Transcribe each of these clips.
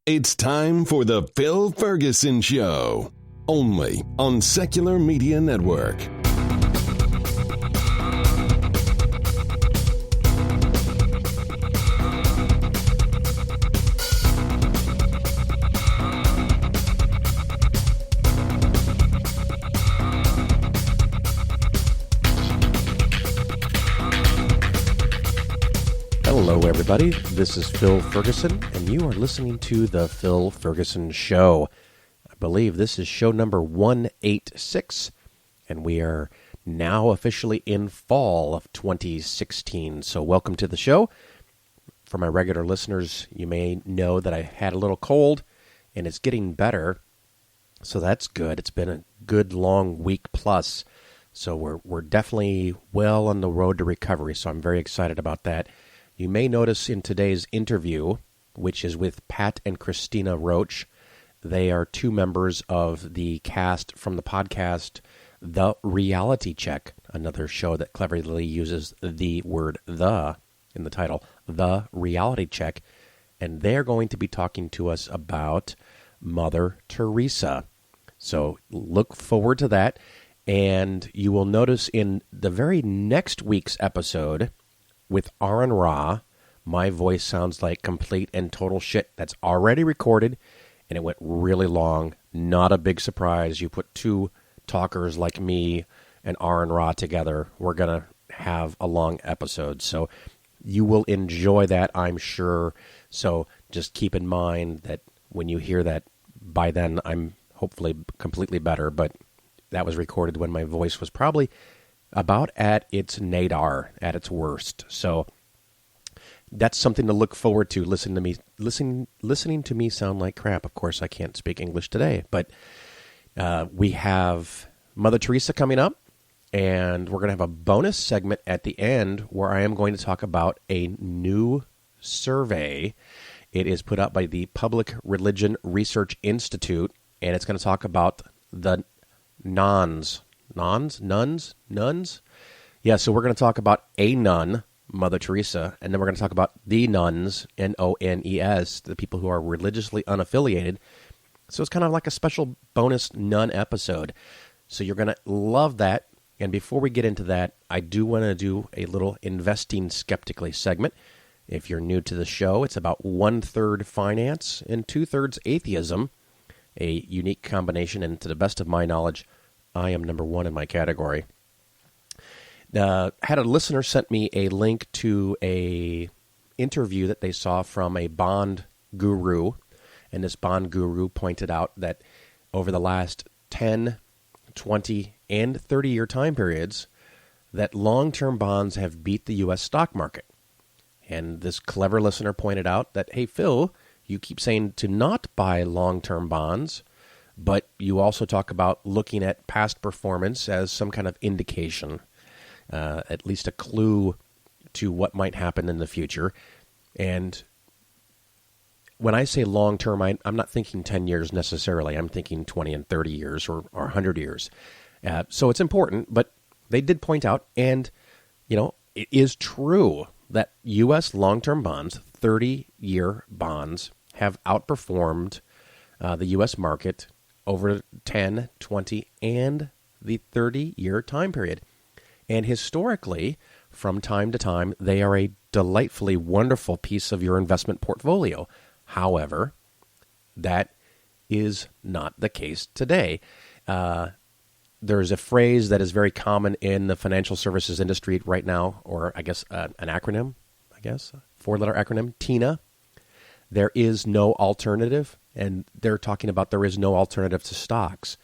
It's time for the Phil Ferguson Show, only on Secular Media Network. Hello, everybody. This is Phil Ferguson, and you are listening to The Phil Ferguson Show. I believe this is show number 186, and we are now officially in fall of 2016. So welcome to the show. For my regular listeners, you may know that I had a little cold, and it's getting better, so that's good. It's been a good long week plus, so we're definitely well on the road to recovery, so I'm very excited about that. You may notice in today's interview, which is with Pat and Christina Roach, they are two members of the cast from the podcast The Reality Check, another show that cleverly uses the word "the" in the title, The Reality Check, and they're going to be talking to us about Mother Teresa. So look forward to that, and you will notice in the very next week's episode with Aaron Ra, my voice sounds like complete and total shit. That's already recorded, and it went really long. Not a big surprise. You put two talkers like me and Aaron Ra together, we're going to have a long episode. So you will enjoy that, I'm sure. So just keep in mind that when you hear that, by then I'm hopefully completely better. But that was recorded when my voice was probably about at its nadir, at its worst. So that's something to look forward to. Listening to me sound like crap. Of course, I can't speak English today, but we have Mother Teresa coming up, and we're going to have a bonus segment at the end where I am going to talk about a new survey. It is put up by the Public Religion Research Institute, and it's going to talk about the Nuns. Nuns? Yeah, so we're going to talk about a nun, Mother Teresa, and then we're going to talk about the nuns, N-O-N-E-S, the people who are religiously unaffiliated. So it's kind of like a special bonus nun episode. So you're going to love that. And before we get into that, I do want to do a little Investing Skeptically segment. If you're new to the show, it's about 1/3 finance and 2/3 atheism, a unique combination, and to the best of my knowledge, I am number one in my category. Had a listener sent me a link to a interview that they saw from a bond guru, and this bond guru pointed out that over the last 10, 20, and 30-year time periods, that long-term bonds have beat the U.S. stock market. And this clever listener pointed out that, hey, Phil, you keep saying to not buy long-term bonds, but you also talk about looking at past performance as some kind of indication, at least a clue to what might happen in the future. And when I say long-term, I'm not thinking 10 years necessarily. I'm thinking 20 and 30 years or 100 years. So it's important, but they did point out, and it is true that U.S. long-term bonds, 30-year bonds, have outperformed the U.S. market over 10, 20, and the 30-year time period. And historically, from time to time, they are a delightfully wonderful piece of your investment portfolio. However, that is not the case today. There's a phrase that is very common in the financial services industry right now, or I guess an acronym, four-letter acronym, TINA. There is no alternative, and they're talking about there is no alternative to stocks.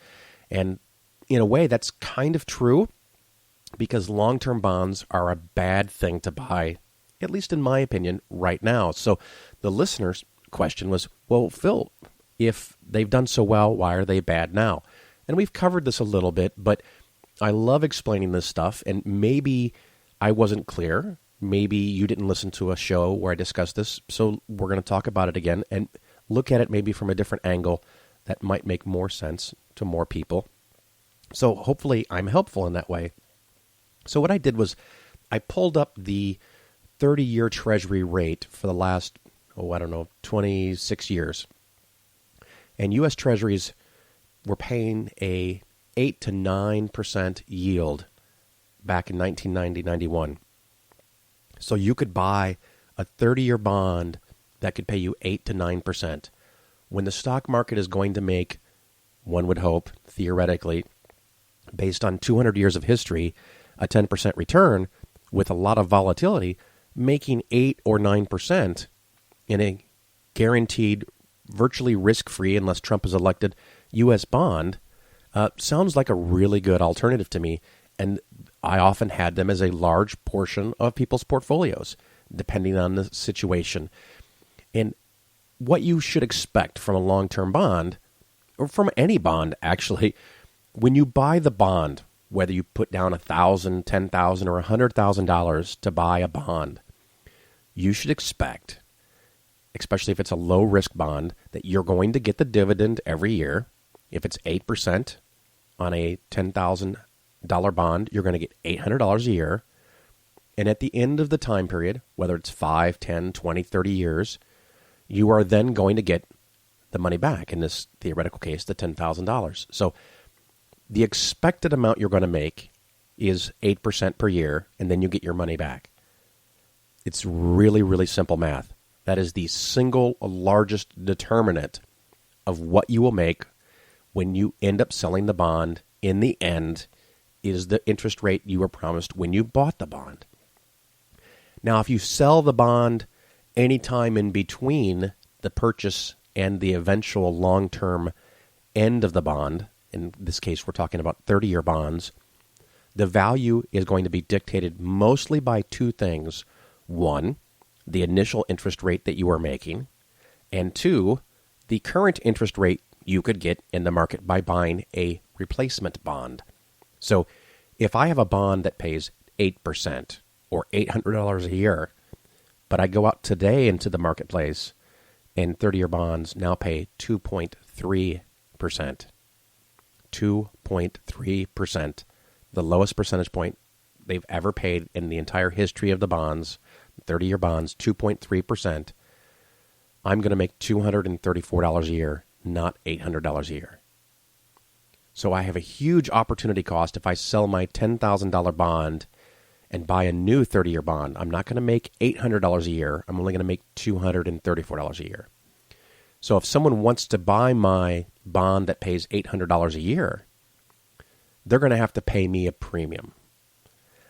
And in a way, that's kind of true, because long-term bonds are a bad thing to buy, at least in my opinion, right now. So the listener's question was, well, Phil, if they've done so well, why are they bad now? And we've covered this a little bit, but I love explaining this stuff, and maybe I wasn't clear. Maybe you didn't listen to a show where I discussed this, so we're going to talk about it again and look at it maybe from a different angle that might make more sense to more people. So hopefully I'm helpful in that way. So what I did was I pulled up the 30-year Treasury rate for the last, 26 years. And U.S. Treasuries were paying a 8 to 9% yield back in 1990-91. So you could buy a 30-year bond that could pay you 8 to 9%. When the stock market is going to make, one would hope, theoretically, based on 200 years of history, a 10% return with a lot of volatility, making 8 or 9% in a guaranteed, virtually risk-free, unless Trump is elected, U.S. bond sounds like a really good alternative to me. And I often had them as a large portion of people's portfolios, depending on the situation. And what you should expect from a long-term bond, or from any bond, actually, when you buy the bond, whether you put down $1,000, $10,000, or $100,000 to buy a bond, you should expect, especially if it's a low-risk bond, that you're going to get the dividend every year. If it's 8% on a $10,000 bond, you're going to get $800 a year. And at the end of the time period, whether it's 5, 10, 20, 30 years, you are then going to get the money back. In this theoretical case, the $10,000. So the expected amount you're going to make is 8% per year, and then you get your money back. It's really, really simple math. That is the single largest determinant of what you will make when you end up selling the bond. In the end, is the interest rate you were promised when you bought the bond. Now, if you sell the bond anytime in between the purchase and the eventual long-term end of the bond, in this case we're talking about 30-year bonds, the value is going to be dictated mostly by two things. One, the initial interest rate that you are making, and two, the current interest rate you could get in the market by buying a replacement bond. So if I have a bond that pays 8% or $800 a year, but I go out today into the marketplace and 30-year bonds now pay 2.3%. 2.3%, the lowest percentage point they've ever paid in the entire history of the bonds, 30-year bonds, 2.3%. I'm going to make $234 a year, not $800 a year. So I have a huge opportunity cost if I sell my $10,000 bond and buy a new 30-year bond. I'm not going to make $800 a year. I'm only going to make $234 a year. So if someone wants to buy my bond that pays $800 a year, they're going to have to pay me a premium.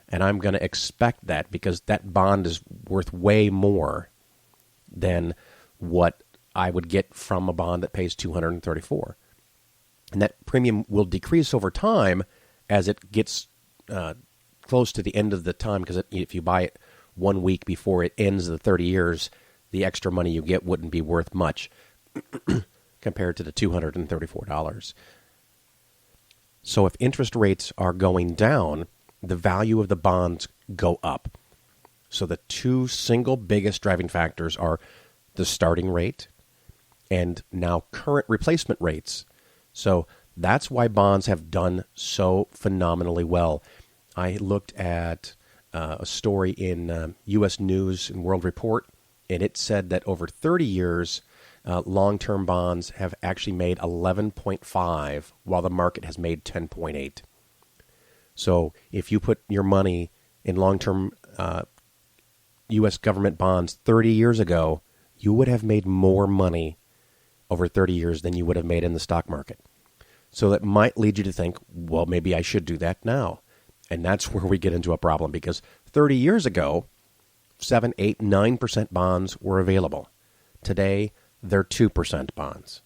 And I'm going to expect that because that bond is worth way more than what I would get from a bond that pays $234. And that premium will decrease over time as it gets close to the end of the time, because if you buy it 1 week before it ends the 30 years, the extra money you get wouldn't be worth much compared to the $234. So if interest rates are going down, the value of the bonds go up. So the two single biggest driving factors are the starting rate and now current replacement rates. So that's why bonds have done so phenomenally well. I looked at a story in U.S. News and World Report, and it said that over 30 years, long-term bonds have actually made 11.5, while the market has made 10.8. So if you put your money in long-term U.S. government bonds 30 years ago, you would have made more money over 30 years than you would have made in the stock market. So that might lead you to think, well, maybe I should do that now. And that's where we get into a problem, because 30 years ago, 7, 8, 9% bonds were available. Today, they're 2% bonds.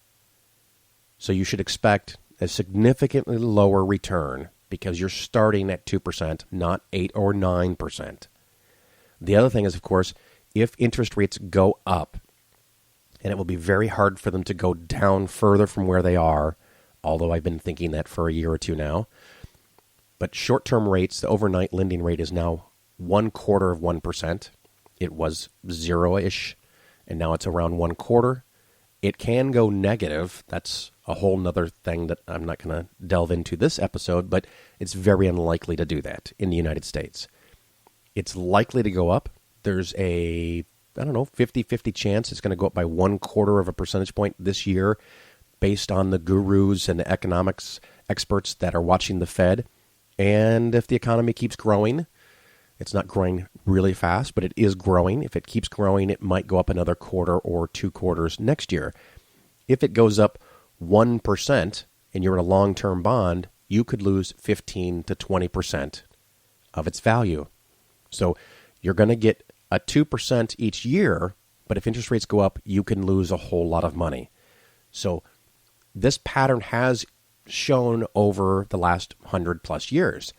So you should expect a significantly lower return because you're starting at 2%, not 8 or 9%. The other thing is, of course, if interest rates go up, and it will be very hard for them to go down further from where they are, although I've been thinking that for a year or two now. But short-term rates, the overnight lending rate is now 0.25%. It was zero-ish, and now it's around 1/4. It can go negative. That's a whole nother thing that I'm not going to delve into this episode, but it's very unlikely to do that in the United States. It's likely to go up. There's a, 50-50 chance it's going to go up by 0.25 percentage point this year, based on the gurus and the economics experts that are watching the Fed. And if the economy keeps growing, it's not growing really fast, but it is growing. If it keeps growing, it might go up another quarter or 2 quarters next year. If it goes up 1% and you're in a long-term bond, you could lose 15 to 20% of its value. So you're going to get a 2% each year, but if interest rates go up, you can lose a whole lot of money. So this pattern has shown over the last 100 plus years.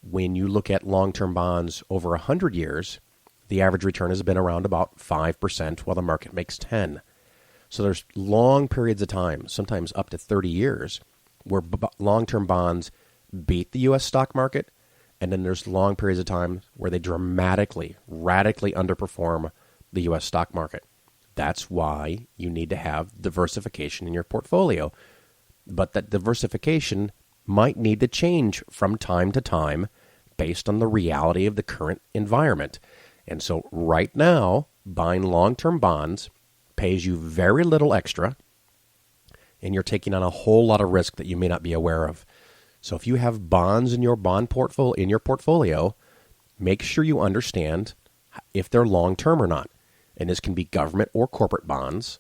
When you look at long-term bonds over 100 years, the average return has been around about 5% while the market makes 10. So there's long periods of time, sometimes up to 30 years, where long-term bonds beat the U.S. stock market, and then there's long periods of time where they radically underperform the U.S. stock market. That's why you need to have diversification in your portfolio. But that diversification might need to change from time to time based on the reality of the current environment. And so right now, buying long-term bonds pays you very little extra, and you're taking on a whole lot of risk that you may not be aware of. So if you have bonds in your portfolio, make sure you understand if they're long-term or not. And this can be government or corporate bonds.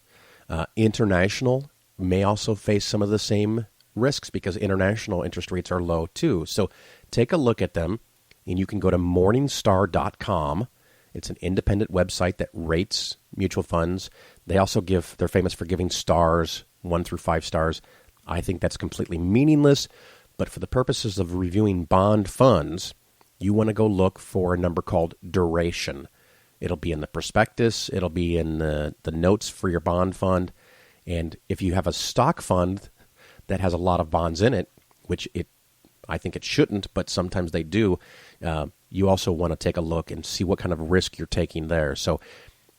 International may also face some of the same risks because international interest rates are low too. So take a look at them, and you can go to morningstar.com. It's an independent website that rates mutual funds. They're famous for giving stars, 1 through 5 stars. I think that's completely meaningless. But for the purposes of reviewing bond funds, you want to go look for a number called duration. It'll be in the prospectus. It'll be in the notes for your bond fund. And if you have a stock fund that has a lot of bonds in it, which I think it shouldn't, but sometimes they do, you also want to take a look and see what kind of risk you're taking there. So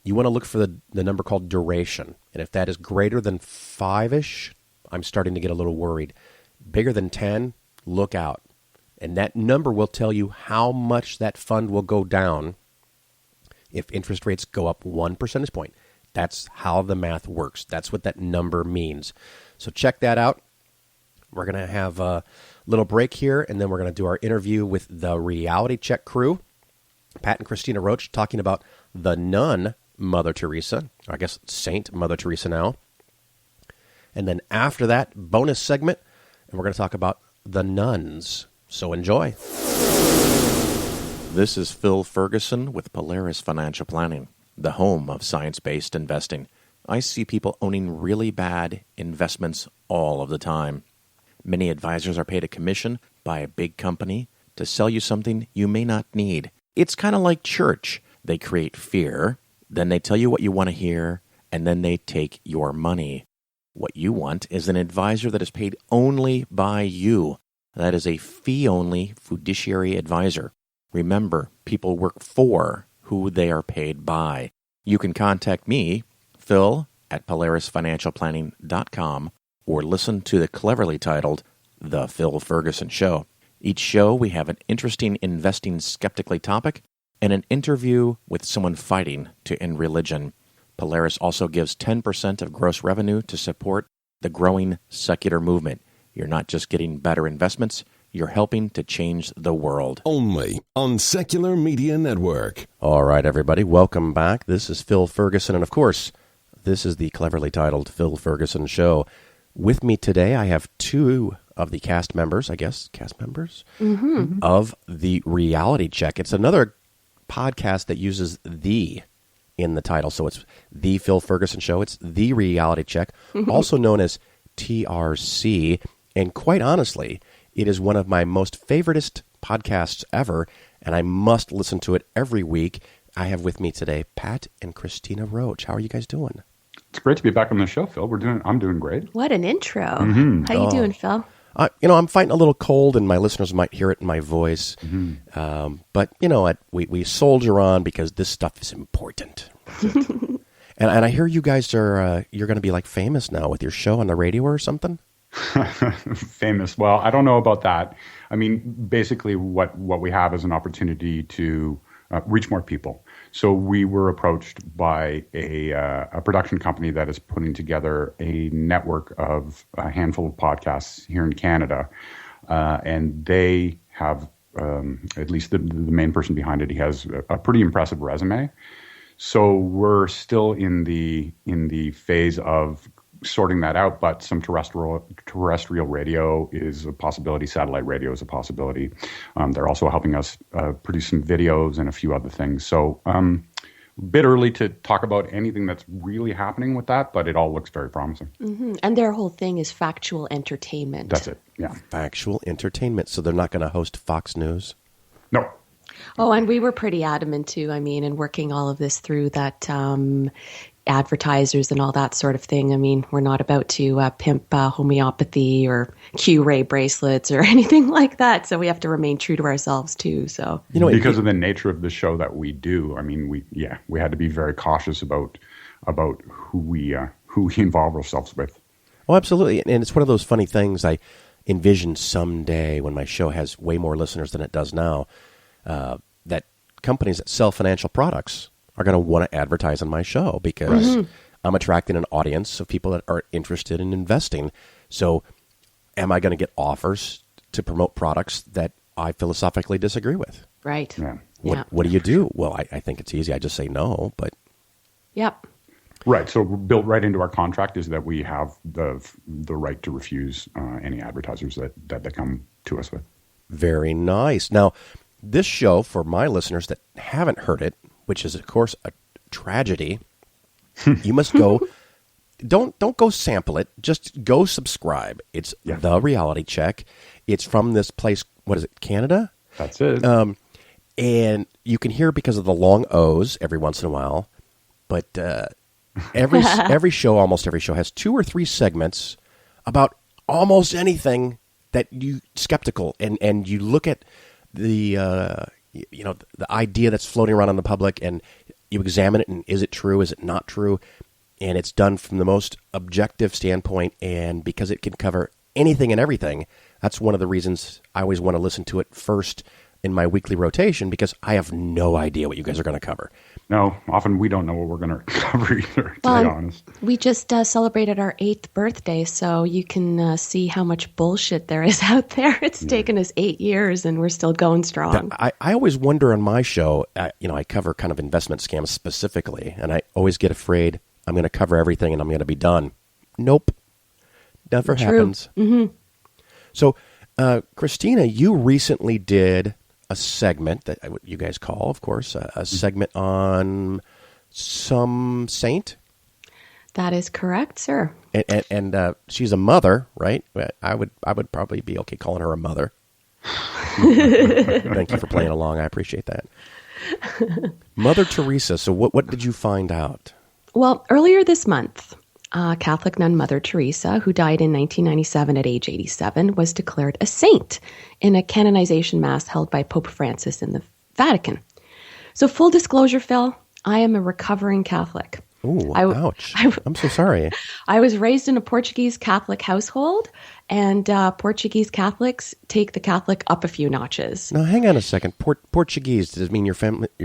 you want to look for the number called duration. And if that is greater than 5-ish, I'm starting to get a little worried. Bigger than 10, look out. And that number will tell you how much that fund will go down if interest rates go up 1 percentage point. That's how the math works. That's what that number means. So check that out. We're going to have a little break here, and then we're going to do our interview with the Reality Check crew, Pat and Christina Roach, talking about the nun Mother Teresa, or I guess Saint Mother Teresa now. And then after that, bonus segment, and we're going to talk about the nuns. So enjoy. This is Phil Ferguson with Polaris Financial Planning, the home of science-based investing. I see people owning really bad investments all of the time. Many advisors are paid a commission by a big company to sell you something you may not need. It's kind of like church. They create fear, then they tell you what you want to hear, and then they take your money. What you want is an advisor that is paid only by you. That is a fee-only fiduciary advisor. Remember, people work for who they are paid by. You can contact me, Phil, at PolarisFinancialPlanning.com, or listen to the cleverly titled The Phil Ferguson Show. Each show, we have an interesting investing skeptically topic and an interview with someone fighting to end religion. Polaris also gives 10% of gross revenue to support the growing secular movement. You're not just getting better investments, you're helping to change the world. Only on Secular Media Network. All right, everybody, welcome back. This is Phil Ferguson, and of course, this is the cleverly titled Phil Ferguson Show. With me today, I have 2 of the cast members, of the Reality Check. It's another podcast that uses "the" in the title, so it's The Phil Ferguson Show. It's The Reality Check, also known as TRC, and quite honestly, it is one of my most favoritist podcasts ever, and I must listen to it every week. I have with me today Pat and Christina Roach. How are you guys doing? It's great to be back on the show, Phil. I'm doing great. What an intro. How you doing, Phil? I'm fighting a little cold, and my listeners might hear it in my voice. But you know what? We soldier on because this stuff is important. and I hear you guys are you're going to be like famous now with your show on the radio or something. Famous? Well, I don't know about that. I mean, basically, what we have is an opportunity to reach more people. So we were approached by a production company that is putting together a network of a handful of podcasts here in Canada. And they have, at least the main person behind it, he has a pretty impressive resume. So we're still in the phase of sorting that out, but some terrestrial radio is a possibility. Satellite radio is a possibility. They're also helping us produce some videos and a few other things. So a bit early to talk about anything that's really happening with that, but it all looks very promising. Mm-hmm. And their whole thing is factual entertainment. That's it, yeah. Factual entertainment. So they're not going to host Fox News? No. Oh, and we were pretty adamant too, in working all of this through that advertisers and all that sort of thing. We're not about to pimp homeopathy or Q-ray bracelets or anything like that. So we have to remain true to ourselves too. So because of the nature of the show that we do, we had to be very cautious about who we involve ourselves with. Oh, absolutely. And it's one of those funny things I envision someday when my show has way more listeners than it does now, that companies that sell financial products are going to want to advertise on my show because I'm attracting an audience of people that are interested in investing. So am I going to get offers to promote products that I philosophically disagree with? Right. Yeah. What do you do? Well, I think it's easy. I just say no, but... Yep. Right. So built right into our contract is that we have the right to refuse any advertisers that come to us with. Very nice. Now, this show, for my listeners that haven't heard it, which is, of course, a tragedy, you must go... Don't go sample it. Just go subscribe. It's The Reality Check. It's from this place, what is it, Canada? That's it. And you can hear because of the long O's every once in a while. But every show, almost every show, has 2 or 3 segments about almost anything that you skeptical. And you look at the idea that's floating around in the public and you examine it and is it true, is it not true? And it's done from the most objective standpoint, and because it can cover anything and everything, that's one of the reasons I always want to listen to it first in my weekly rotation, because I have no idea what you guys are going to cover. No, often we don't know what we're going to cover either, to be honest. We just celebrated our 8th birthday, so you can see how much bullshit there is out there. It's taken us 8 years, and we're still going strong. I always wonder on my show, I cover kind of investment scams specifically, and I always get afraid I'm going to cover everything and I'm going to be done. Nope. Never happens. Mm-hmm. So, Christina, you recently did a segment that you guys call, of course, a segment on some saint. That is correct, sir. And she's a mother, right? I would probably be okay calling her a mother. Thank you for playing along. I appreciate that. Mother Teresa. So what did you find out? Well, earlier this month, Catholic nun Mother Teresa, who died in 1997 at age 87, was declared a saint in a canonization mass held by Pope Francis in the Vatican. So full disclosure, Phil, I am a recovering Catholic. Ooh, ouch. I'm so sorry. I was raised in a Portuguese Catholic household, and Portuguese Catholics take the Catholic up a few notches. Now, hang on a second. Portuguese, does it mean your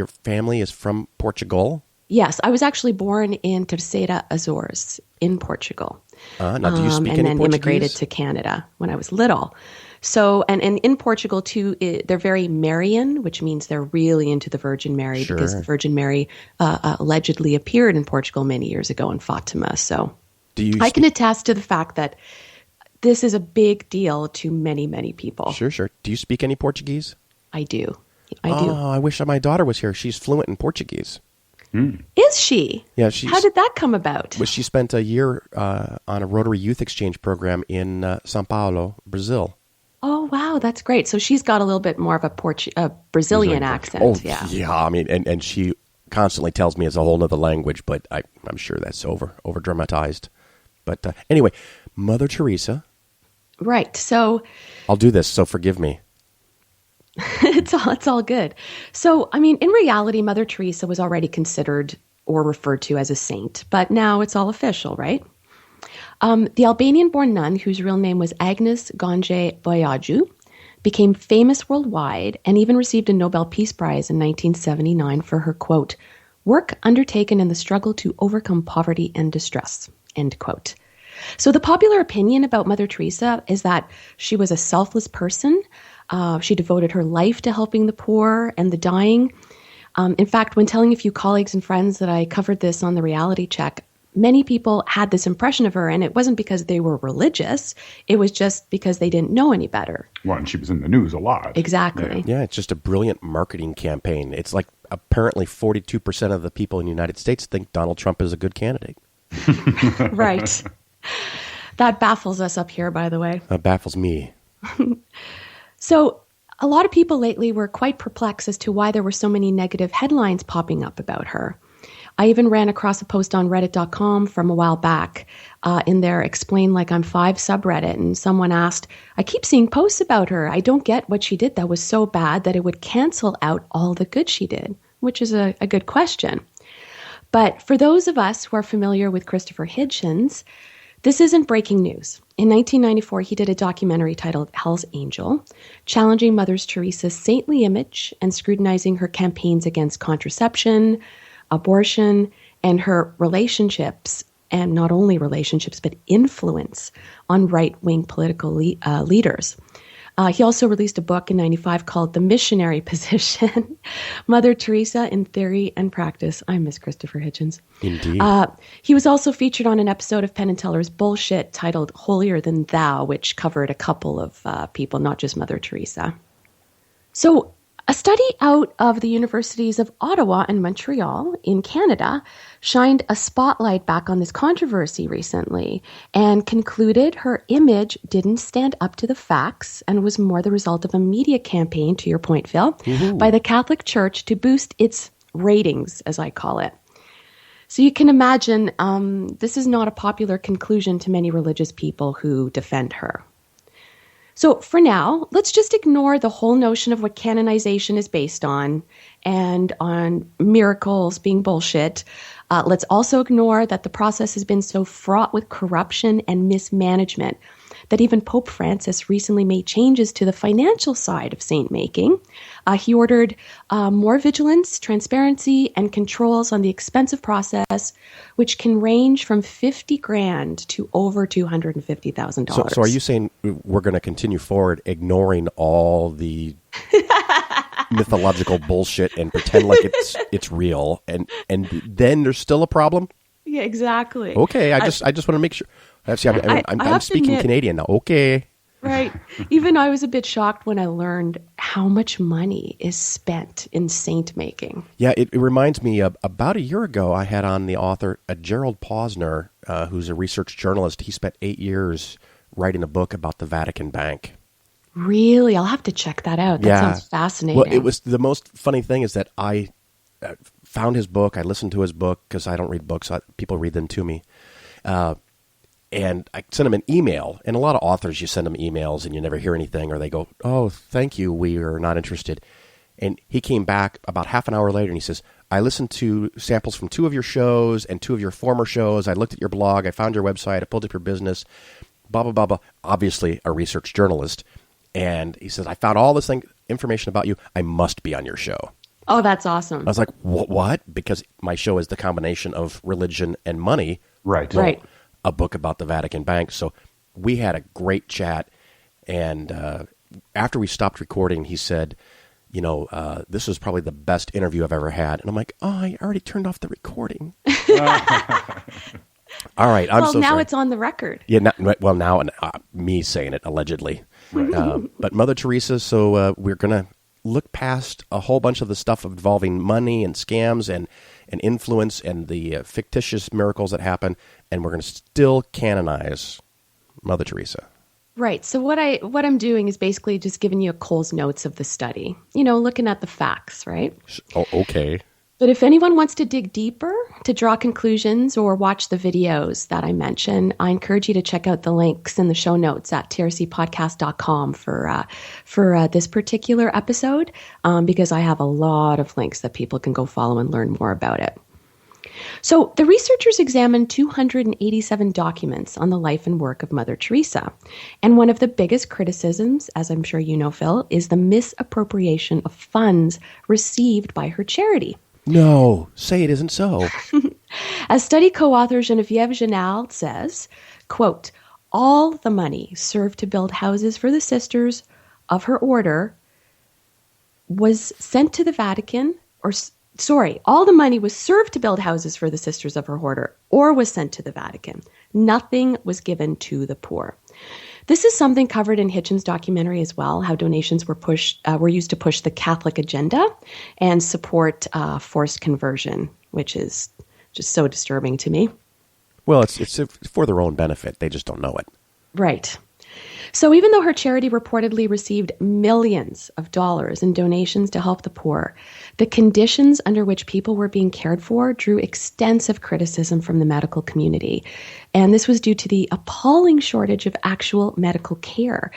family is from Portugal? Yes, I was actually born in Terceira, Azores, in Portugal. Now, do you speak and any then Portuguese? Immigrated to Canada when I was little. So, and in Portugal, too, they're very Marian, which means they're really into the Virgin Mary, because the Virgin Mary allegedly appeared in Portugal many years ago in Fatima. So I can attest to the fact that this is a big deal to many, many people. Sure. Do you speak any Portuguese? I do. Oh, I wish my daughter was here. She's fluent in Portuguese. Is she? Yeah. How did that come about? Well, she spent a year on a Rotary Youth Exchange program in São Paulo, Brazil. Oh, wow. That's great. So she's got a little bit more of a Brazilian accent. Oh, yeah. I mean, and she constantly tells me it's a whole nother language, but I'm sure that's over dramatized. But anyway, Mother Teresa. Right. So I'll do this, so forgive me. It's all good. So, I mean, in reality, Mother Teresa was already considered or referred to as a saint, but now it's all official, right? The Albanian-born nun, whose real name was Agnes Gonje Boyaju, became famous worldwide and even received a Nobel Peace Prize in 1979 for her, quote, work undertaken in the struggle to overcome poverty and distress, end quote. So the popular opinion about Mother Teresa is that she was a selfless person. She devoted her life to helping the poor and the dying. In fact, when telling a few colleagues and friends that I covered this on the Reality Check, many people had this impression of her, and it wasn't because they were religious. It was just because they didn't know any better. Well, and she was in the news a lot. Exactly. Yeah, it's just a brilliant marketing campaign. It's like apparently 42% of the people in the United States think Donald Trump is a good candidate. Right. That baffles us up here, by the way. That baffles me. So a lot of people lately were quite perplexed as to why there were so many negative headlines popping up about her. I even ran across a post on reddit.com from a while back in their Explain Like I'm 5 subreddit, and someone asked, I keep seeing posts about her. I don't get what she did that was so bad that it would cancel out all the good she did, which is a good question. But for those of us who are familiar with Christopher Hitchens, this isn't breaking news. In 1994, he did a documentary titled Hell's Angel, challenging Mother Teresa's saintly image and scrutinizing her campaigns against contraception, abortion, and her relationships, and not only relationships, but influence on right-wing political leaders. He also released a book in 95 called The Missionary Position, Mother Teresa in Theory and Practice. I miss Christopher Hitchens. Indeed. He was also featured on an episode of Penn and Teller's Bullshit titled Holier Than Thou, which covered a couple of people, not just Mother Teresa. So a study out of the universities of Ottawa and Montreal in Canada shined a spotlight back on this controversy recently and concluded her image didn't stand up to the facts and was more the result of a media campaign, to your point, Phil, by the Catholic Church to boost its ratings, as I call it. So you can imagine this is not a popular conclusion to many religious people who defend her. So for now, let's just ignore the whole notion of what canonization is based on and on miracles being bullshit. Let's also ignore that the process has been so fraught with corruption and mismanagement that even Pope Francis recently made changes to the financial side of saint-making. He ordered more vigilance, transparency, and controls on the expensive process, which can range from $50,000 to over $250,000. So are you saying we're going to continue forward ignoring all the mythological bullshit and pretend like it's real, and then there's still a problem? Yeah, exactly. Okay, I just want to make sure. I'm speaking admit, Canadian now. Okay. Right. Even I was a bit shocked when I learned how much money is spent in saint making. Yeah, it reminds me of about a year ago, I had on the author Gerald Posner, who's a research journalist. He spent 8 years writing a book about the Vatican Bank. Really? I'll have to check that out. That sounds fascinating. Well, it was the most funny thing is that I found his book. I listened to his book because I don't read books. People read them to me. And I sent him an email. And a lot of authors, you send them emails and you never hear anything, or they go, oh, thank you, we are not interested. And he came back about half an hour later and he says, I listened to samples from 2 of your shows and 2 of your former shows. I looked at your blog. I found your website. I pulled up your business, blah, blah, blah, blah. Obviously a research journalist. And he says, I found all this information about you. I must be on your show. Oh, that's awesome. I was like, what? Because my show is the combination of religion and money. Right. So a book about the Vatican Bank. So we had a great chat. And after we stopped recording, he said, this was probably the best interview I've ever had. And I'm like, oh, I already turned off the recording. All right. I'm so now sorry. It's on the record. Yeah. Now me saying it allegedly. Right. But Mother Teresa, so we're going to look past a whole bunch of the stuff involving money and scams and influence and the fictitious miracles that happen, and we're going to still canonize Mother Teresa. Right. So what I'm doing is basically just giving you a Cole's notes of the study, looking at the facts, right? Oh, okay. But if anyone wants to dig deeper, to draw conclusions or watch the videos that I mentioned, I encourage you to check out the links in the show notes at trcpodcast.com for this particular episode, because I have a lot of links that people can go follow and learn more about it. So the researchers examined 287 documents on the life and work of Mother Teresa. And one of the biggest criticisms, as I'm sure you know, Phil, is the misappropriation of funds received by her charity. No, say it isn't so. As study co-author Geneviève Genal says, quote, all the money served to build houses for the sisters of her order was sent to the Vatican, all the money was served to build houses for the sisters of her order or was sent to the Vatican. Nothing was given to the poor. This is something covered in Hitchens' documentary as well, how donations were used to push the Catholic agenda and support forced conversion, which is just so disturbing to me. Well, it's for their own benefit. They just don't know it. Right. So even though her charity reportedly received millions of dollars in donations to help the poor, the conditions under which people were being cared for drew extensive criticism from the medical community. And this was due to the appalling shortage of actual medical care.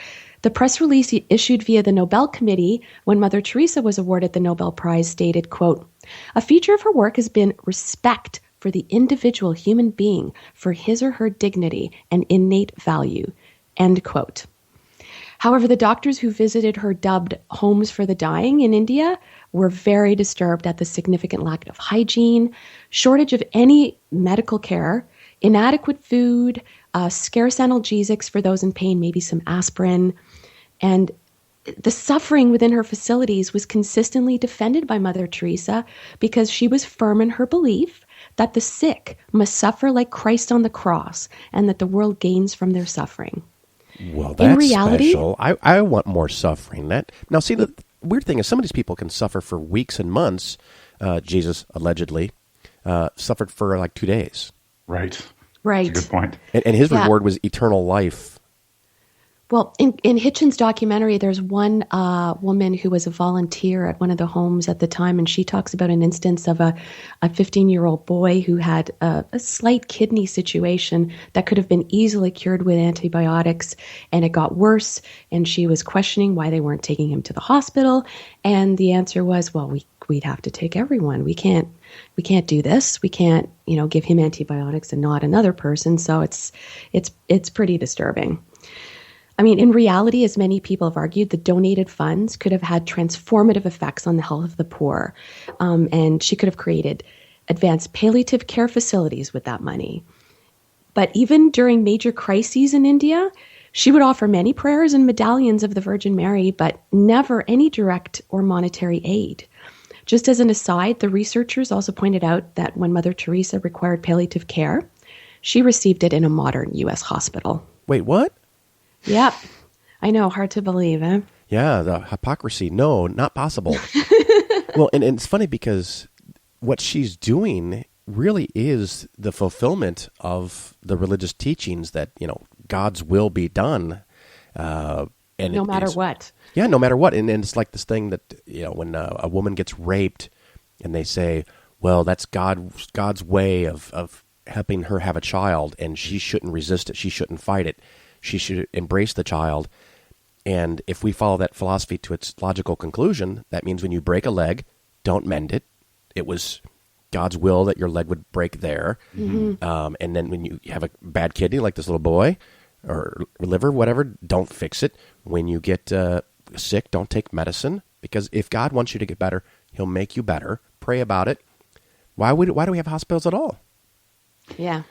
The press release issued via the Nobel Committee when Mother Teresa was awarded the Nobel Prize stated, quote, a feature of her work has been respect for the individual human being, for his or her dignity and innate value, end quote. However, the doctors who visited her dubbed homes for the dying in India were very disturbed at the significant lack of hygiene, shortage of any medical care, inadequate food, scarce analgesics for those in pain, maybe some aspirin, and the suffering within her facilities was consistently defended by Mother Teresa because she was firm in her belief that the sick must suffer like Christ on the cross and that the world gains from their suffering. Well, that's in reality, special. I want more suffering. Now, see, the weird thing is some of these people can suffer for weeks and months. Jesus, allegedly, suffered for like 2 days. Right. Right. That's a good point. And his reward was eternal life. Well, in Hitchens' documentary, there's one woman who was a volunteer at one of the homes at the time, and she talks about an instance of a 15-year-old boy who had a slight kidney situation that could have been easily cured with antibiotics, and it got worse, and she was questioning why they weren't taking him to the hospital, and the answer was, well, we'd have to take everyone. We can't do this. We can't, give him antibiotics and not another person. So it's pretty disturbing. I mean, in reality, as many people have argued, the donated funds could have had transformative effects on the health of the poor. And she could have created advanced palliative care facilities with that money. But even during major crises in India, she would offer many prayers and medallions of the Virgin Mary, but never any direct or monetary aid. Just as an aside, the researchers also pointed out that when Mother Teresa required palliative care, she received it in a modern U.S. hospital. Wait, what? Yep. I know, hard to believe, eh? Yeah, the hypocrisy. No, not possible. Well, and it's funny because what she's doing really is the fulfillment of the religious teachings that, God's will be done. And no matter what. Yeah, no matter what. And it's like this thing that, when a woman gets raped and they say, well, that's God's way of helping her have a child, and she shouldn't resist it. She shouldn't fight it. She should embrace the child. And if we follow that philosophy to its logical conclusion, that means when you break a leg, don't mend it. It was God's will that your leg would break there. Mm-hmm. And then when you have a bad kidney like this little boy or liver, whatever, don't fix it. When you get sick, don't take medicine. Because if God wants you to get better, he'll make you better. Pray about it. Why do we have hospitals at all? Yeah.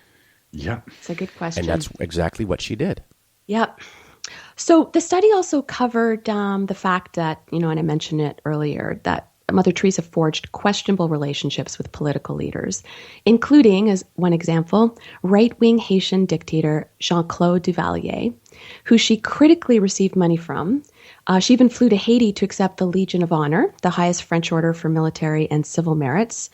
Yeah. It's a good question. And that's exactly what she did. Yep. So the study also covered the fact that, and I mentioned it earlier, that Mother Teresa forged questionable relationships with political leaders, including, as one example, right-wing Haitian dictator Jean-Claude Duvalier, who she critically received money from. She even flew to Haiti to accept the Legion of Honor, the highest French order for military and civil merits.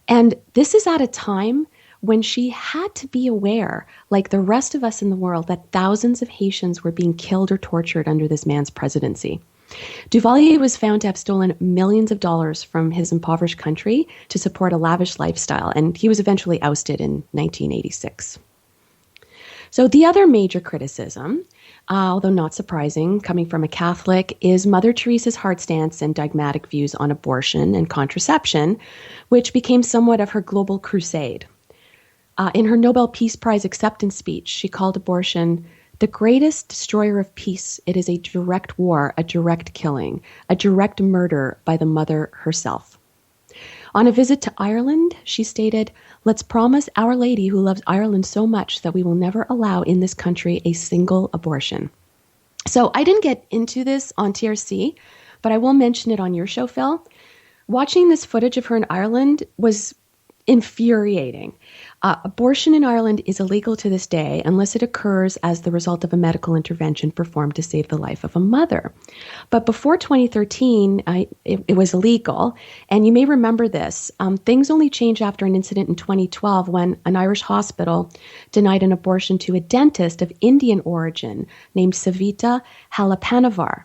And this is at a time when she had to be aware, like the rest of us in the world, that thousands of Haitians were being killed or tortured under this man's presidency. Duvalier was found to have stolen millions of dollars from his impoverished country to support a lavish lifestyle, and he was eventually ousted in 1986. So the other major criticism, although not surprising, coming from a Catholic, is Mother Teresa's hard stance and dogmatic views on abortion and contraception, which became somewhat of her global crusade. In her Nobel Peace Prize acceptance speech, she called abortion the greatest destroyer of peace. It is a direct war, a direct killing, a direct murder by the mother herself. On a visit to Ireland, she stated, "Let's promise Our Lady who loves Ireland so much that we will never allow in this country a single abortion." So I didn't get into this on TRC, but I will mention it on your show, Phil. Watching this footage of her in Ireland was infuriating. Abortion in Ireland is illegal to this day unless it occurs as the result of a medical intervention performed to save the life of a mother. But before 2013, it was illegal. And you may remember this. Things only changed after an incident in 2012 when an Irish hospital denied an abortion to a dentist of Indian origin named Savita Halapanavar.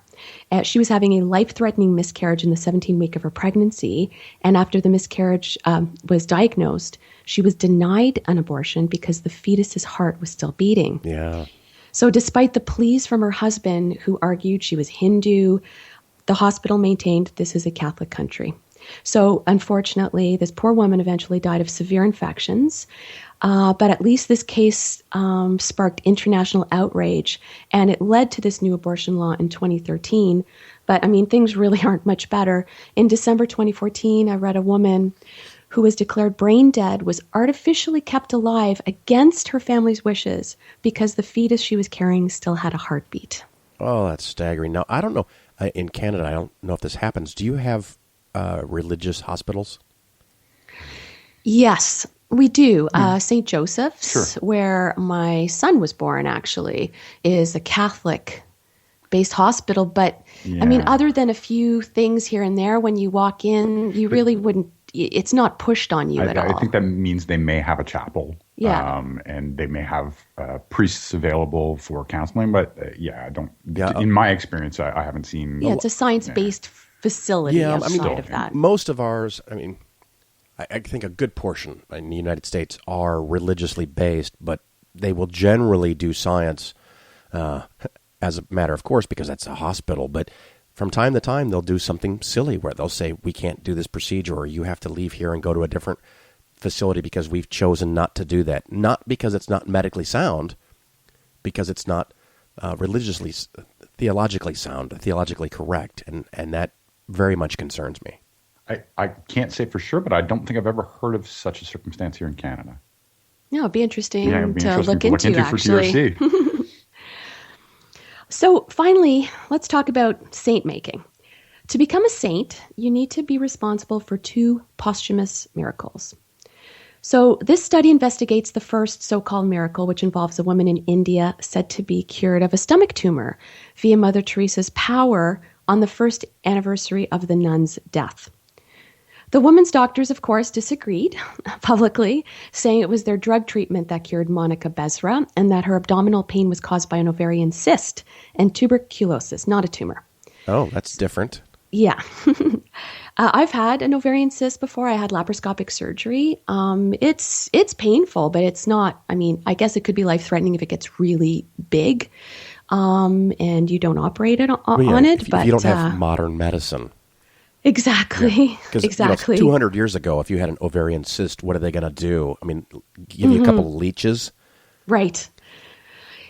She was having a life-threatening miscarriage in the 17th week of her pregnancy, and after the miscarriage was diagnosed, she was denied an abortion because the fetus's heart was still beating. Yeah. So despite the pleas from her husband, who argued she was Hindu, the hospital maintained this is a Catholic country. So unfortunately, this poor woman eventually died of severe infections. But at least this case sparked international outrage, and it led to this new abortion law in 2013. But, I mean, things really aren't much better. In December 2014, I read a woman who was declared brain dead was artificially kept alive against her family's wishes because the fetus she was carrying still had a heartbeat. Oh, that's staggering. Now, I don't know. In Canada, I don't know if this happens. Do you have religious hospitals? Yes, we do. St. Joseph's, sure, where my son was born, actually, is a Catholic-based hospital. But, I mean, other than a few things here and there, when you walk in, you really wouldn't, it's not pushed on you at all. I think that means they may have a chapel. Yeah. And they may have priests available for counseling. But, I don't, in my experience, I haven't seen. Yeah, it's a science-based facility outside of that. Most of ours, I mean, I think a good portion in the United States are religiously based, but they will generally do science as a matter of course because that's a hospital. But from time to time, they'll do something silly where they'll say, we can't do this procedure or you have to leave here and go to a different facility because we've chosen not to do that. Not because it's not medically sound, because it's not theologically sound, theologically correct. And that very much concerns me. I can't say for sure, but I don't think I've ever heard of such a circumstance here in Canada. No, it'd be interesting to look into actually. For TRC. So finally, let's talk about saint making. To become a saint, you need to be responsible for 2 posthumous miracles. So this study investigates the first so-called miracle, which involves a woman in India said to be cured of a stomach tumor via Mother Teresa's power on the first anniversary of the nun's death. The woman's doctors, of course, disagreed publicly, saying it was their drug treatment that cured Monica Bezra and that her abdominal pain was caused by an ovarian cyst and tuberculosis, not a tumor. Oh, that's different. Yeah. I've had an ovarian cyst before. I had laparoscopic surgery. It's painful, but it's not, I mean, I guess it could be life-threatening if it gets really big and you don't operate on it. If you don't have modern medicine. Exactly. Because exactly. 200 years ago, if you had an ovarian cyst, what are they going to do? I mean, give you a couple of leeches? Right.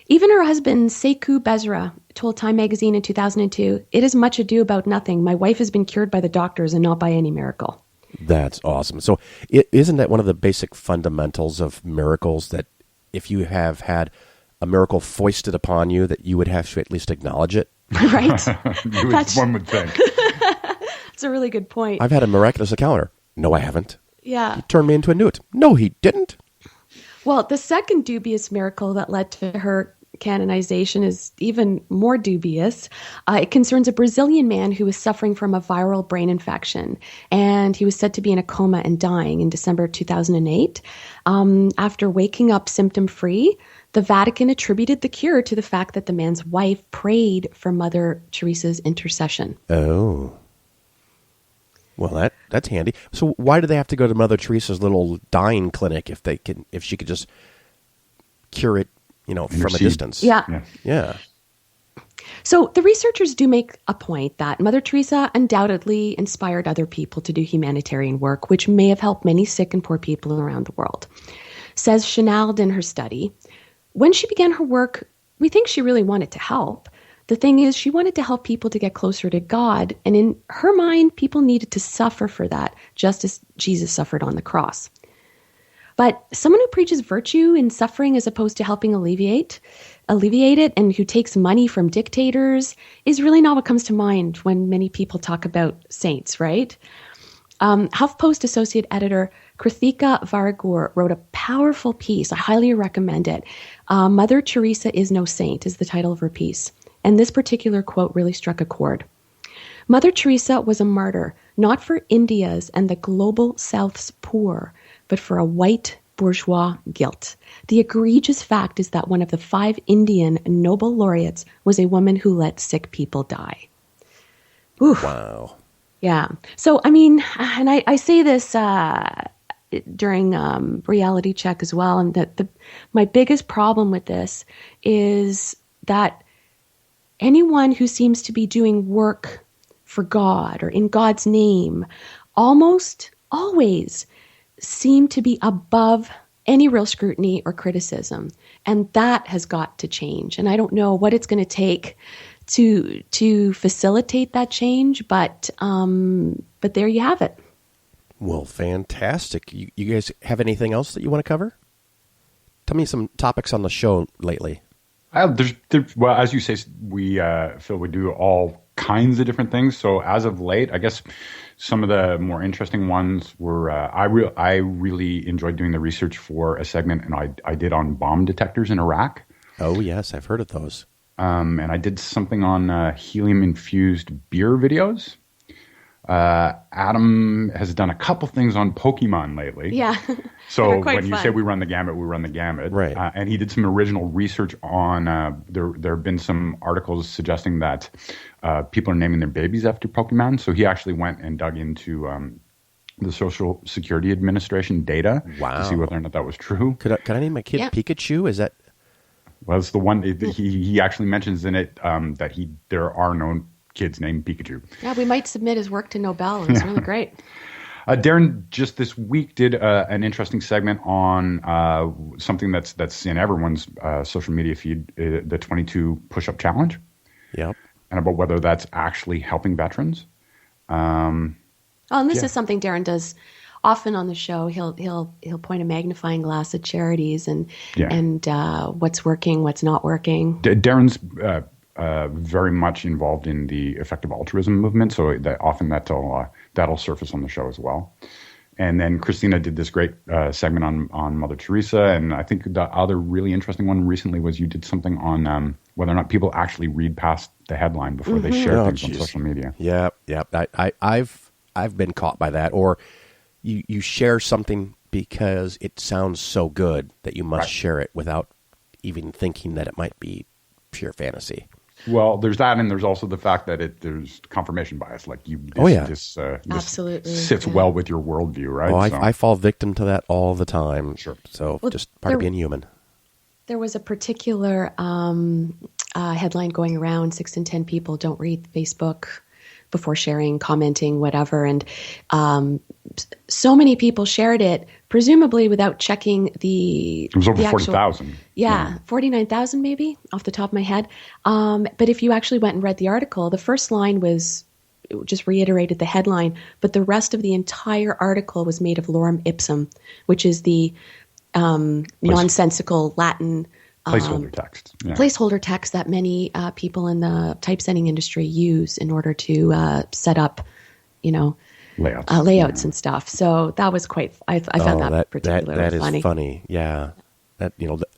Even her husband, Sekou Bezra, told Time magazine in 2002, "It is much ado about nothing. My wife has been cured by the doctors and not by any miracle." That's awesome. So isn't that one of the basic fundamentals of miracles, that if you have had a miracle foisted upon you, that you would have to at least acknowledge it? Right. One would think. That's a really good point. I've had a miraculous encounter. No, I haven't. Yeah. He turned me into a newt. No, he didn't. Well, the second dubious miracle that led to her canonization is even more dubious. It concerns a Brazilian man who was suffering from a viral brain infection, and he was said to be in a coma and dying in December 2008. After waking up symptom-free, the Vatican attributed the cure to the fact that the man's wife prayed for Mother Teresa's intercession. Oh. Well, that's handy. So why do they have to go to Mother Teresa's little dying clinic if she could just cure it, from a distance? Yeah. So the researchers do make a point that Mother Teresa undoubtedly inspired other people to do humanitarian work, which may have helped many sick and poor people around the world. Says Chenald in her study, "When she began her work, we think she really wanted to help. The thing is, she wanted to help people to get closer to God. And in her mind, people needed to suffer for that, just as Jesus suffered on the cross. But someone who preaches virtue in suffering as opposed to helping alleviate it, and who takes money from dictators is really not what comes to mind when many people talk about saints, right? HuffPost associate editor Krithika Varagur wrote a powerful piece. I highly recommend it. Mother Teresa is no saint is the title of her piece. And this particular quote really struck a chord. Mother Teresa was a martyr, not for India's and the global South's poor, but for a white bourgeois guilt. The egregious fact is that one of the 5 Indian Nobel laureates was a woman who let sick people die. Oof. Wow. Yeah. So, I mean, and I say this during reality check as well, and that my biggest problem with this is that anyone who seems to be doing work for God or in God's name almost always seem to be above any real scrutiny or criticism. And that has got to change. And I don't know what it's going to take to facilitate that change, but there you have it. Well, fantastic. You guys have anything else that you want to cover? Tell me some topics on the show lately. Well, as you say, Phil, we do all kinds of different things. So as of late, I guess some of the more interesting ones were, I really enjoyed doing the research for a segment, and I did on bomb detectors in Iraq. Oh, yes, I've heard of those. And I did something on helium-infused beer videos. Adam has done a couple things on Pokemon lately. Yeah. So when you say we run the gamut, we run the gamut. Right. And he did some original research on, there have been some articles suggesting that people are naming their babies after Pokemon. So he actually went and dug into the Social Security Administration data to see whether or not that was true. Could I name my kid Pikachu? Is that... Well, it's the one he actually mentions in it that there are no kids named Pikachu. Yeah, we might submit his work to Nobel. It's really great. Darren just this week did an interesting segment on something that's in everyone's social media feed, the 22 push-up challenge. Yep. And about whether that's actually helping veterans. And this is something Darren does often on the show. He'll point a magnifying glass at charities and what's working, what's not working. Darren's very much involved in the effective altruism movement, so that'll surface on the show as well. And then Christina did this great segment on Mother Teresa, and I think the other really interesting one recently was you did something on whether or not people actually read past the headline before they share things on social media. Yeah. I've been caught by that. Or you share something because it sounds so good that you must share it without even thinking that it might be pure fantasy. Well, there's that, and there's also the fact that there's confirmation bias. Like this absolutely sits well with your worldview, right? Oh, I fall victim to that all the time. Sure. So just part of being human. There was a particular headline going around: 6 in 10 people don't read Facebook before sharing, commenting, whatever. And so many people shared it, presumably without checking the... It was over 40,000. Yeah, 49,000 maybe, off the top of my head. But if you actually went and read the article, the first line just reiterated the headline, but the rest of the entire article was made of lorem ipsum, which is the nonsensical Latin... placeholder text. Yeah. Placeholder text that many people in the typesetting industry use in order to set up, layouts and stuff. So that was quite. I found that particularly funny. That is funny. Yeah,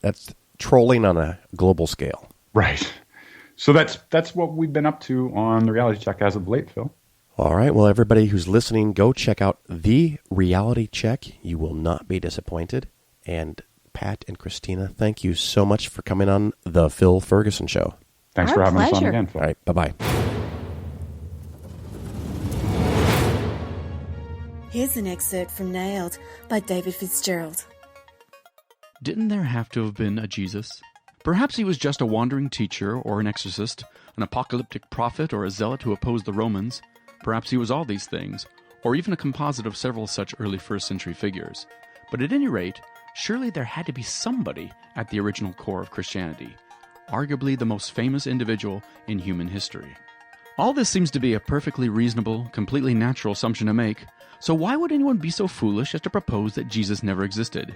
that's trolling on a global scale. Right. So that's what we've been up to on the Reality Check as of late, Phil. All right. Well, everybody who's listening, go check out the Reality Check. You will not be disappointed. And Pat and Christina, thank you so much for coming on the Phil Ferguson Show. Thanks for having us on again, Phil. All right, bye-bye. Here's an excerpt from Nailed by David Fitzgerald. Didn't there have to have been a Jesus? Perhaps he was just a wandering teacher or an exorcist, an apocalyptic prophet or a zealot who opposed the Romans. Perhaps he was all these things, or even a composite of several such early first-century figures. But at any rate, surely there had to be somebody at the original core of Christianity. arguably the most famous individual in human history. All this seems to be a perfectly reasonable, completely natural assumption to make, so why would anyone be so foolish as to propose that Jesus never existed?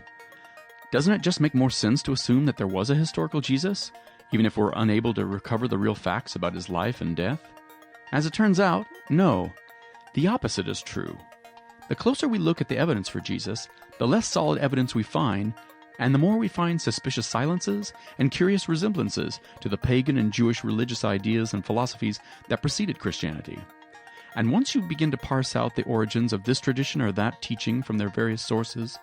Doesn't it just make more sense to assume that there was a historical Jesus, even if we're unable to recover the real facts about his life and death? As it turns out, no. The opposite is true. The closer we look at the evidence for Jesus, the less solid evidence we find, and the more we find suspicious silences and curious resemblances to the pagan and Jewish religious ideas and philosophies that preceded Christianity. And once you begin to parse out the origins of this tradition or that teaching from their various sources,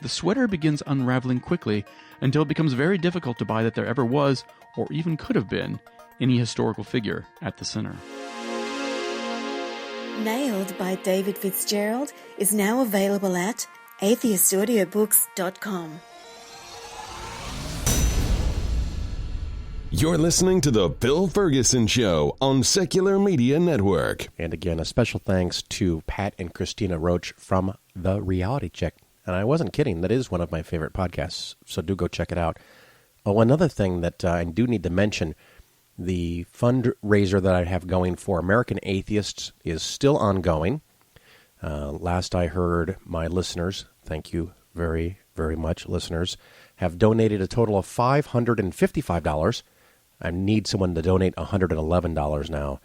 the sweater begins unraveling quickly until it becomes very difficult to buy that there ever was, or even could have been, any historical figure at the center. Nailed by David Fitzgerald is now available at atheistaudiobooks.com. You're listening to The Phil Ferguson Show on Secular Media Network. And again, a special thanks to Pat and Christina Roach from The Reality Check. And I wasn't kidding. That is one of my favorite podcasts, so do go check it out. Oh, another thing that I do need to mention, the fundraiser that I have going for American Atheists is still ongoing. Last I heard, my listeners, thank you very, very much, listeners, have donated a total of $555. I need someone to donate $111 now.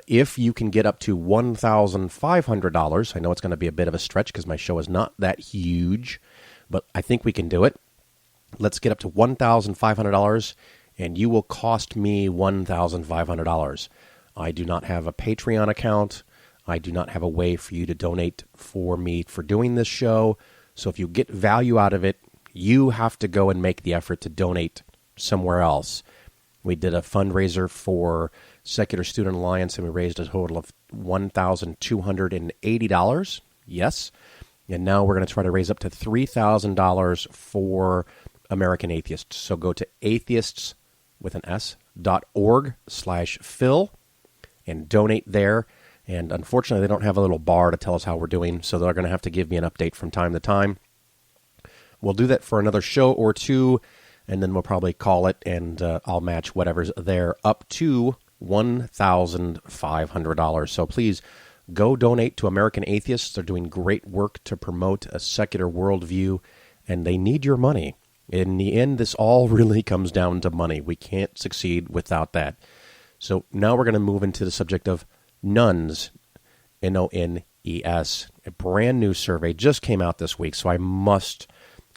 If you can get up to $1,500, I know it's going to be a bit of a stretch because my show is not that huge, but I think we can do it. Let's get up to $1,500, and you will cost me $1,500. I do not have a Patreon account. I do not have a way for you to donate for me for doing this show. So if you get value out of it, you have to go and make the effort to donate somewhere else. We did a fundraiser for Secular Student Alliance, and we raised a total of $1,280. Yes. And now we're going to try to raise up to $3,000 for American Atheists. So go to atheists.org/Phil and donate there. And unfortunately, they don't have a little bar to tell us how we're doing, so they're going to have to give me an update from time to time. We'll do that for another show or two, and then we'll probably call it, and I'll match whatever's there up to $1,500. So please go donate to American Atheists. They're doing great work to promote a secular worldview, and they need your money. In the end, this all really comes down to money. We can't succeed without that. So now we're going to move into the subject of Nuns, NONES. A brand new survey just came out this week, so I must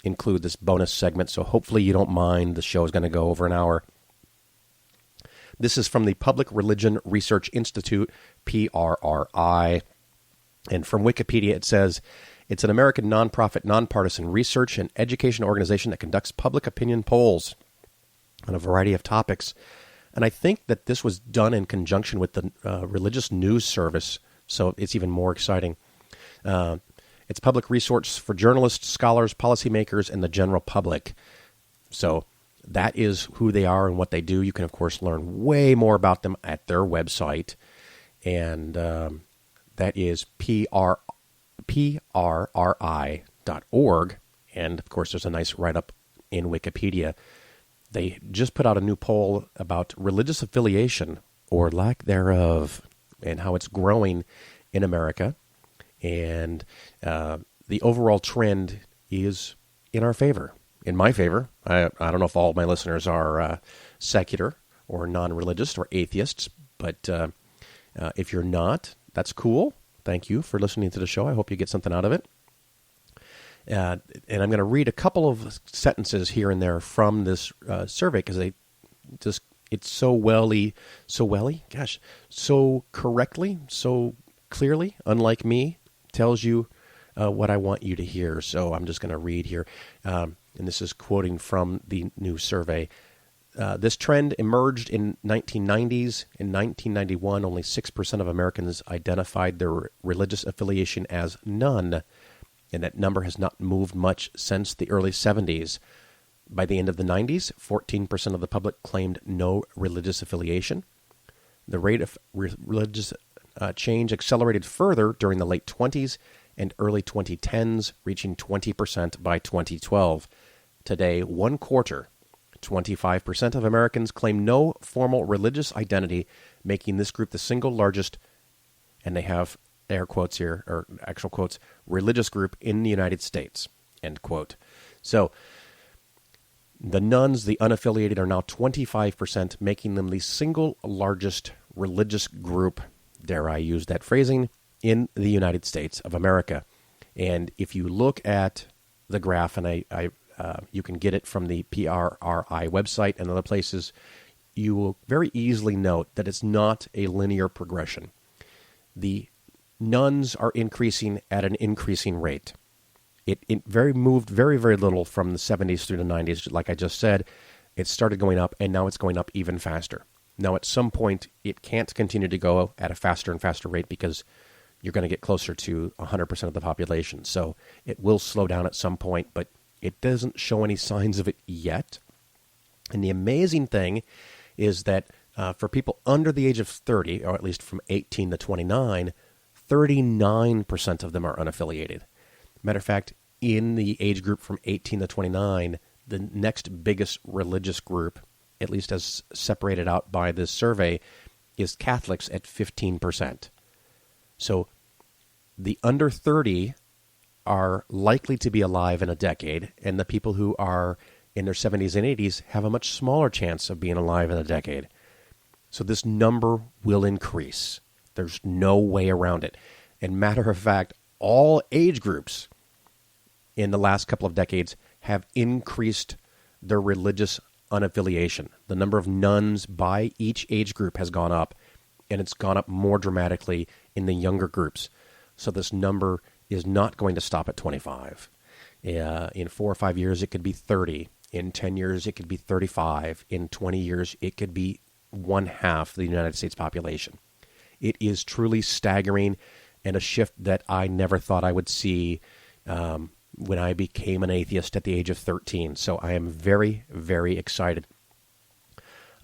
include this bonus segment, so hopefully you don't mind. The show is going to go over an hour. This is from the Public Religion Research Institute, PRRI. And from Wikipedia, it says, it's an American nonprofit, nonpartisan research and education organization that conducts public opinion polls on a variety of topics. And I think that this was done in conjunction with the Religious News Service, so it's even more exciting. It's public resource for journalists, scholars, policymakers, and the general public. So that is who they are and what they do. You can, of course, learn way more about them at their website. And that is prrri.org. And, of course, there's a nice write-up in Wikipedia. They just put out a new poll about religious affiliation, or lack thereof, and how it's growing in America. And the overall trend is in our favor, in my favor. I don't know if all of my listeners are secular or non-religious or atheists, but if you're not, that's cool. Thank you for listening to the show. I hope you get something out of it. And I'm going to read a couple of sentences here and there from this survey because it's so correctly, so clearly, unlike me, tells you what I want you to hear. So I'm just going to read here, and this is quoting from the new survey. This trend emerged in 1990s. In 1991, only 6% of Americans identified their religious affiliation as none, and that number has not moved much since the early 70s. By the end of the 90s, 14% of the public claimed no religious affiliation. The rate of religious change accelerated further during the late 20s and early 2010s, reaching 20% by 2012. Today, one quarter, 25% of Americans claim no formal religious identity, making this group the single largest, and they have air quotes here, or actual quotes, religious group in the United States, end quote. So the nuns, the unaffiliated, are now 25%, making them the single largest religious group, dare I use that phrasing, in the United States of America. And if you look at the graph, and you can get it from the PRRI website and other places, you will very easily note that it's not a linear progression. The nuns are increasing at an increasing rate. It moved very, very little from the 70s through the 90s. Like I just said, it started going up, and now it's going up even faster. Now, at some point, it can't continue to go at a faster and faster rate because you're going to get closer to 100% of the population. So it will slow down at some point, but it doesn't show any signs of it yet. And the amazing thing is that for people under the age of 30, or at least from 18 to 29, 39% of them are unaffiliated. Matter of fact, in the age group from 18 to 29, the next biggest religious group, at least as separated out by this survey, is Catholics at 15%. So the under 30 are likely to be alive in a decade, and the people who are in their 70s and 80s have a much smaller chance of being alive in a decade. So this number will increase. There's no way around it. And matter of fact, all age groups in the last couple of decades have increased their religious unaffiliation. The number of nuns by each age group has gone up, and it's gone up more dramatically in the younger groups. So this number is not going to stop at 25. In 4 or 5 years, it could be 30. In 10 years, it could be 35. In 20 years, it could be 1/2 the United States population. It is truly staggering, and a shift that I never thought I would see when I became an atheist at the age of 13. So I am very, very excited.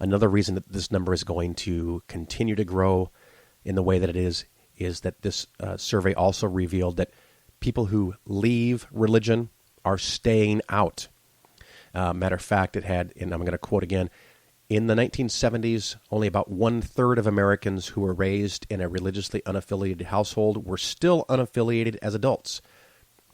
Another reason that this number is going to continue to grow in the way that it is that this survey also revealed that people who leave religion are staying out. Matter of fact, it had, and I'm going to quote again, in the 1970s, only about 1/3 of Americans who were raised in a religiously unaffiliated household were still unaffiliated as adults.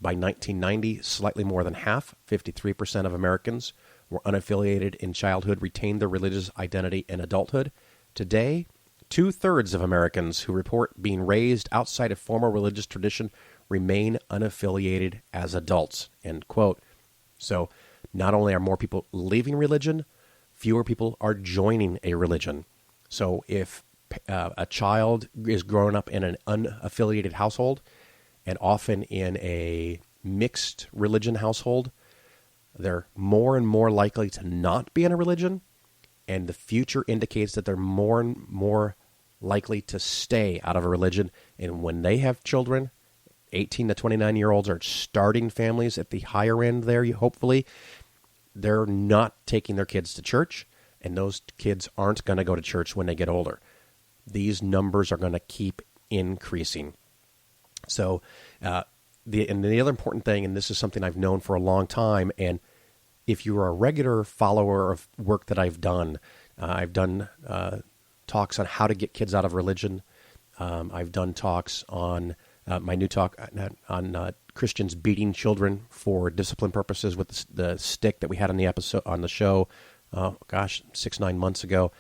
By 1990, slightly more than half, 53% of Americans were unaffiliated in childhood, retained their religious identity in adulthood. Today, 2/3 of Americans who report being raised outside a formal religious tradition remain unaffiliated as adults, end quote. So not only are more people leaving religion, fewer people are joining a religion. So if a child is growing up in an unaffiliated household, and often in a mixed religion household, they're more and more likely to not be in a religion, and the future indicates that they're more and more likely to stay out of a religion. And when they have children, 18 to 29-year-olds are starting families at the higher end there, hopefully, they're not taking their kids to church, and those kids aren't going to go to church when they get older. These numbers are going to keep increasing. So the other important thing, and this is something I've known for a long time, and if you're a regular follower of work that I've done talks on how to get kids out of religion. I've done talks on my new talk on Christians beating children for discipline purposes with the stick that we had on the show, 6-9 months ago.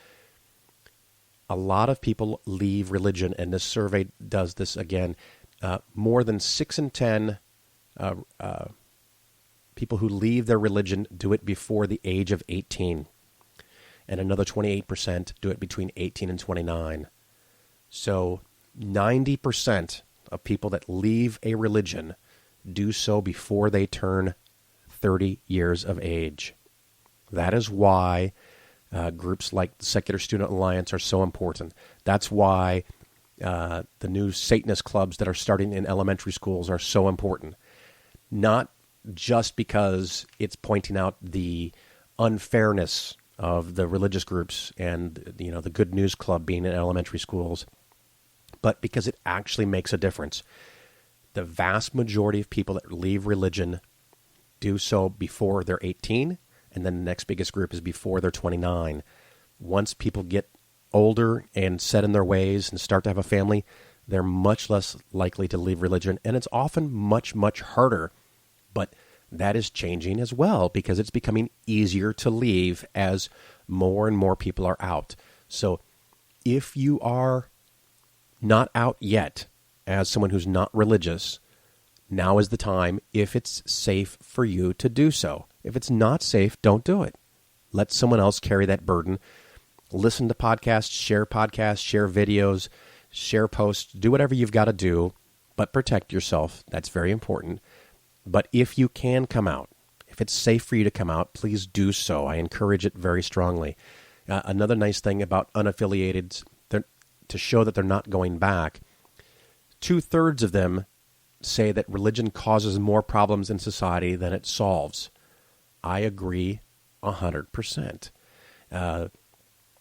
A lot of people leave religion, and this survey does this again. More than 6 in 10 people who leave their religion do it before the age of 18. And another 28% do it between 18 and 29. So 90% of people that leave a religion do so before they turn 30 years of age. That is why groups like the Secular Student Alliance are so important. That's why the new Satanist clubs that are starting in elementary schools are so important. Not just because it's pointing out the unfairness of the religious groups and the Good News Club being in elementary schools, but because it actually makes a difference. The vast majority of people that leave religion do so before they're 18, and then the next biggest group is before they're 29. Once people get older and set in their ways and start to have a family, they're much less likely to leave religion, and it's often much, much harder. But that is changing as well because it's becoming easier to leave as more and more people are out. So if you are not out yet as someone who's not religious, now is the time if it's safe for you to do so. If it's not safe, don't do it. Let someone else carry that burden. Listen to podcasts, share videos, share posts, do whatever you've got to do, but protect yourself. That's very important. But if you can come out, if it's safe for you to come out, please do so. I encourage it very strongly. Another nice thing about unaffiliated, to show that they're not going back, 2/3 of them say that religion causes more problems in society than it solves. I agree 100%. And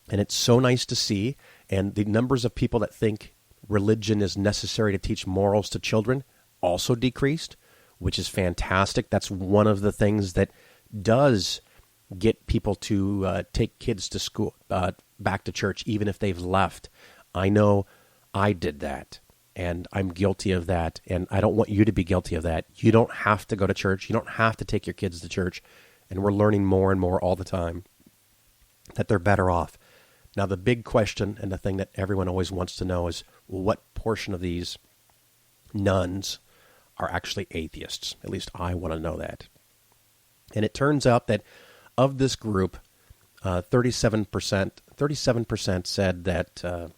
it's so nice to see. And the numbers of people that think religion is necessary to teach morals to children also decreased, which is fantastic. That's one of the things that does get people to take kids to school, back to church, even if they've left. I know I did that, and I'm guilty of that, and I don't want you to be guilty of that. You don't have to go to church. You don't have to take your kids to church, and we're learning more and more all the time that they're better off. Now, the big question and the thing that everyone always wants to know is, well, what portion of these nuns are actually atheists? At least I want to know that. And it turns out that of this group, 37% said that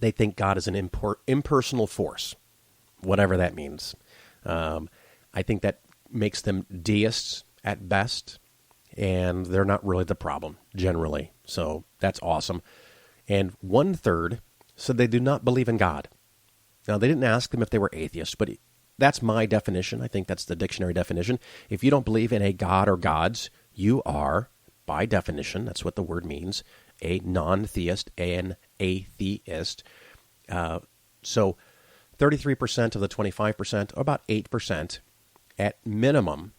they think God is an impersonal force, whatever that means. I think that makes them deists at best, and they're not really the problem, generally. So that's awesome. And 1/3 said they do not believe in God. Now, they didn't ask them if they were atheists, but that's my definition. I think that's the dictionary definition. If you don't believe in a God or gods, you are, by definition, that's what the word means, a non-theist, an atheist. So 33% of the 25%, or about 8% at minimum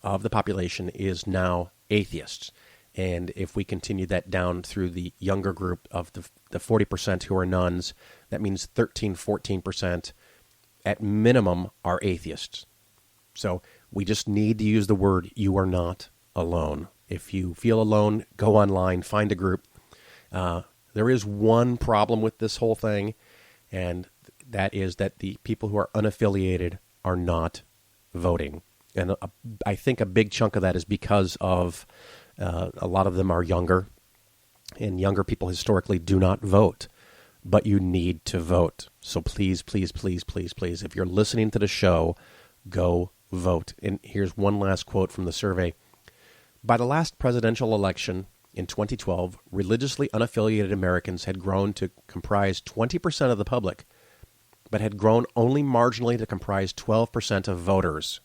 of the population is now atheists. And if we continue that down through the younger group of the 40% who are nuns, that means 14% at minimum are atheists. So we just need to use the word, you are not alone. If you feel alone, go online, find a group. There is one problem with this whole thing, and that is that the people who are unaffiliated are not voting. And I think a big chunk of that is because of a lot of them are younger, and younger people historically do not vote. But you need to vote. So please, please, please, please, please, if you're listening to the show, go vote. And here's one last quote from the survey. By the last presidential election in 2012, religiously unaffiliated Americans had grown to comprise 20% of the public, but had grown only marginally to comprise 12% of voters.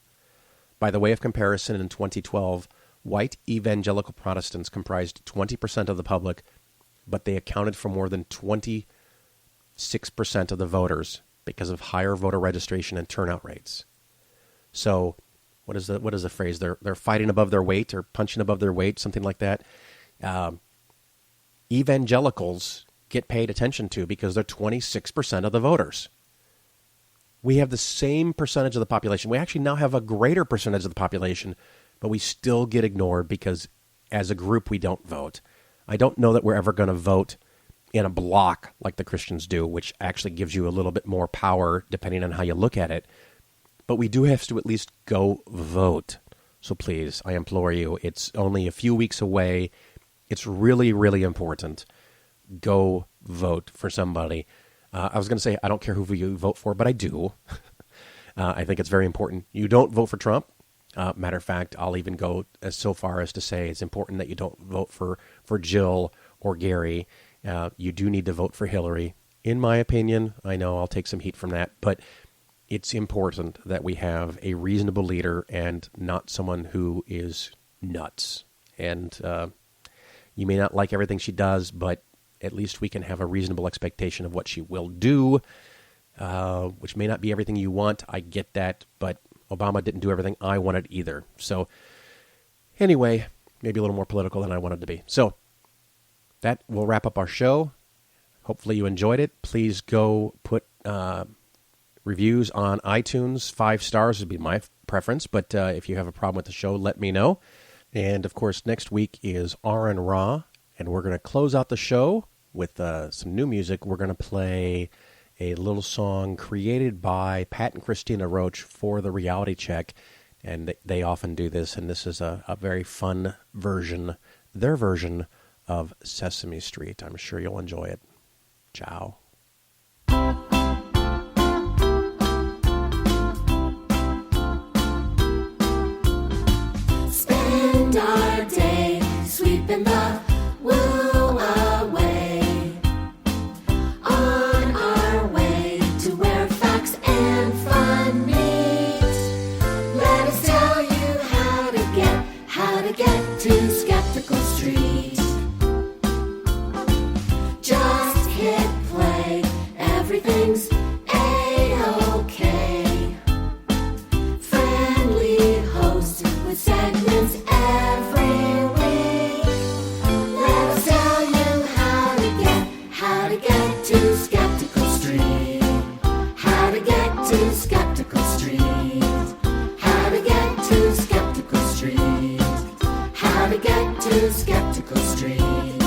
By the way of comparison, in 2012, white evangelical Protestants comprised 20% of the public, but they accounted for more than 26% of the voters because of higher voter registration and turnout rates. So what is the phrase? They're fighting above their weight or punching above their weight, something like that. Evangelicals get paid attention to because they're 26% of the voters. We have the same percentage of the population. We actually now have a greater percentage of the population, but we still get ignored because as a group we don't vote. I don't know that we're ever going to vote in a block like the Christians do, which actually gives you a little bit more power depending on how you look at it. But we do have to at least go vote. So please, I implore you, it's only a few weeks away. It's really, really important. Go vote for somebody. I was going to say, I don't care who you vote for, but I do. I think it's very important. You don't vote for Trump. Matter of fact, I'll even go so far as to say it's important that you don't vote for Jill or Gary. You do need to vote for Hillary. In my opinion, I know I'll take some heat from that, but it's important that we have a reasonable leader and not someone who is nuts. And you may not like everything she does, but at least we can have a reasonable expectation of what she will do, which may not be everything you want. I get that, but Obama didn't do everything I wanted either. So anyway, maybe a little more political than I wanted to be. So that will wrap up our show. Hopefully you enjoyed it. Please go put reviews on iTunes. 5 stars would be my preference, but if you have a problem with the show, let me know. And, of course, next week is R&Ra, and we're going to close out the show with some new music. We're going to play a little song created by Pat and Christina Roach for the Reality Check, and they often do this, and this is a very fun version, their version of Sesame Street. I'm sure you'll enjoy it. Ciao. Spend our day sweeping the woo away, on our way to where facts and fun meet. Let us tell you how to get to Skeptical Street. Just hit play, everything's A-OK. Friendly host with segments every week. Let us tell you how to get to Skeptical Street. How to get to Skeptical Street. How to get to Skeptical Street. How to get to Skeptical Street.